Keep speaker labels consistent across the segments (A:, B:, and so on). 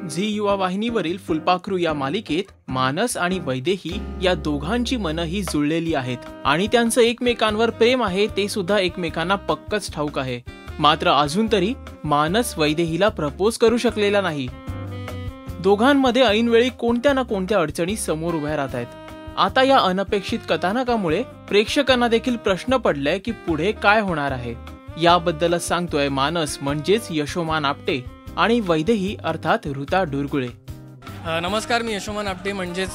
A: Zee युवा वाहिनीवरील फुलपाखरू या मालिकेत मानस आणि वैदेही या दोघांची मनं ही जुळलेली आहेत आणि त्यांचं एकमेकांवर प्रेम आहे ते सुद्धा एकमेकांना पक्कच ठाऊक आहे. मात्र अजून तरी मानस वैदेहीला प्रपोज करू शकलेला नाही. दोघांमध्ये ऐनवेळी कोणत्या ना कोणत्या अडचणी समोर उभ्या राहत आहेत. आता या अनपेक्षित कथानकामुळे प्रेक्षकांना देखील प्रश्न पडलाय की पुढे काय होणार आहे. याबद्दलच सांगतोय मानस म्हणजेच यशोमान आपटे आणि वैदेही अर्थात ऋता डुरगुळे.
B: नमस्कार, मी यशोमान आपटे म्हणजेच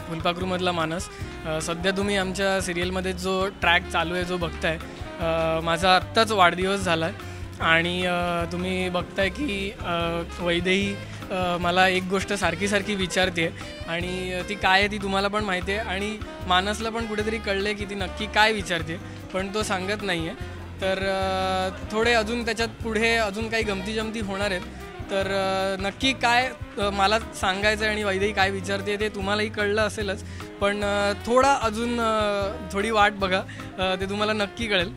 B: फुलपाखरूमधला मानस. सध्या तुम्ही आमच्या सिरियलमध्ये जो ट्रॅक चालू आहे जो बघताय, माझा आत्ताच वाढदिवस झाला आहे आणि तुम्ही बघताय की वैदेही मला एक गोष्ट सारखी विचारते आणि ती काय आहे ती तुम्हाला पण माहिती आहे आणि मानसला पण कुठेतरी कळलं आहे की ती नक्की काय विचारते, पण तो सांगत नाही आहे. तर थोडे अजून त्याच्यात पुढे अजून काही गमती होणार आहेत. तर नक्की काय मला सांगायचं आहे आणि वैदेही काय विचारते ते तुम्हालाही कळलं असेलच, पण थोडी वाट बघा, ते तुम्हाला नक्की कळेल.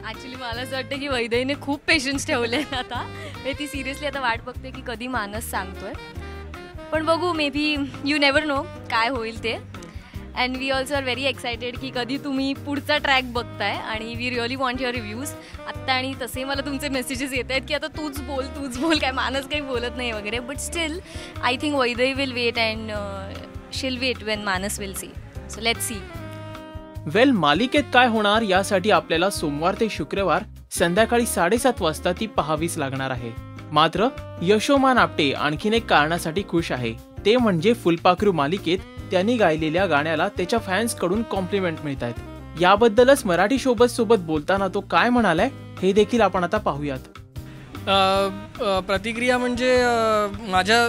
C: ॲक्च्युली मला असं वाटतं की वैदेहीने खूप पेशन्स ठेवले आता. ती सिरियसली आता वाट बघते की कधी मानस सांगतोय, पण बघू, maybe you never know काय होईल ते. And we also are very excited की कधी तुम्ही पुढचा ट्रॅक बघताय आणि we really want your reviews आत्ता. आणि तसे मला तुमचे मेसेजेस येत आहेत की आता तूच बोल, काय मानस काही बोलत नाही वगैरे. But still I think Vaidehi will wait and Sheel wait when Manas will see. So let's see.
A: Well, मालिकेत काय होणार यासाठी आपल्याला सोमवार ते शुक्रवार संध्याकाळी 7:30 वाजता ती पाहावीच लागणार आहे. मात्र यशोमान आपटे आणखीन एक कारणासाठी खुश आहे, ते म्हणजे फुलपाखरू मालिकेत त्यांनी गायलेल्या गाण्याला त्याच्या फॅन्स कडून कॉम्प्लिमेंट मिळत आहेत. याबद्दलच मराठी शोबत सोबत बोलताना तो काय म्हणालाय हे देखील आपण आता पाहूयात.
B: प्रतिक्रिया म्हणजे माझ्या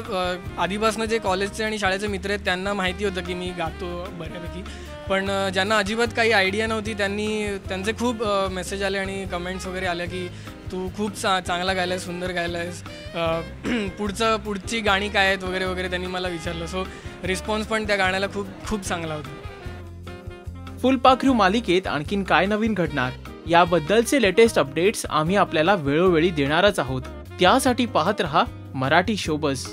B: आधीपासून जे कॉलेजचे आणि शाळेचे मित्र आहेत त्यांना माहिती होतं की मी गातो बऱ्यापैकी, पण ज्यांना अजिबात काही आयडिया नव्हती त्यांचे खूप मेसेज आले आणि कमेंट्स वगैरे आल्या की तू खूप चांगला गायलायस, सुंदर गायलायस, पुढची गाणी काय आहेत वगैरे वगैरे त्यांनी मला विचारलं. सो रिस्पॉन्स पण त्या गाण्याला खूप चांगला होता.
A: फुलपाखरू मालिकेत आणखीन काय नवीन घडणार याबद्दलचे लेटेस्ट अपडेट्स आम्ही आपल्याला वेळोवेळी देणारच आहोत. त्यासाठी पाहत रहा मराठी शोबज.